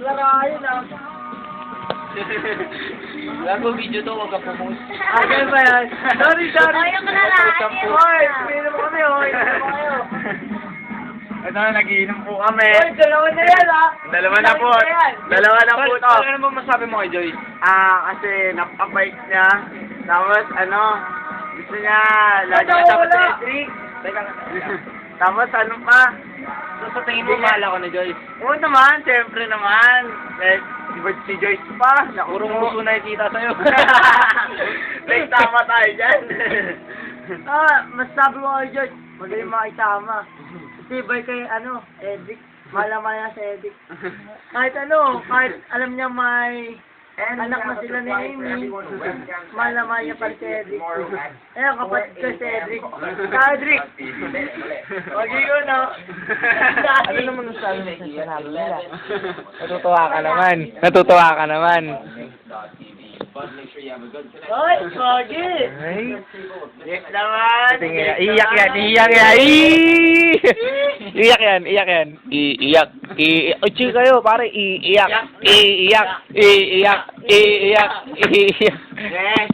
Larayan ah. Gago video to, huwag ka pumus. Ganun ba yan? Sorry. Ayaw ko na lang. Hoy, pinom kami, hoy. Pinom kayo. Ito na, nagiinom po kami. Hoy, dalawa na yan ah. Dalawa na po. Dalawa na po to. Ano ba masabi mo kay Joyce? Kasi napakabait niya. Tapos gusto niya lagi Wala, kasama wala. si Edric. Tapos ano pa? So sa tingin mo, mahal ako ni Joyce? Oo naman, siyempre naman. Si Joyce pa. Purong puso na ikita sa'yo. Like, tama tayo dyan. Mas sabi ko kay George, magaling makitama. Tibay kay, Edric. Malamaya sa Edric. Kahit alam niya may anak na sila ni Amy, malamaya pa rin si Edric. Kapatid ko si Edric. Edric! Wag yun, Ano naman ang sabi mo sa sinabi nila? Natutuwa ka naman. Natutuwa ka naman. Hoy, Pogi! Ay. Yes naman. Iyak yan, iyak yan. Iyak yan, iyak yan. Iyak. Uchi kayo, pare. Iyak. Iyak. Iyak. Iyak. Iyak. Yes.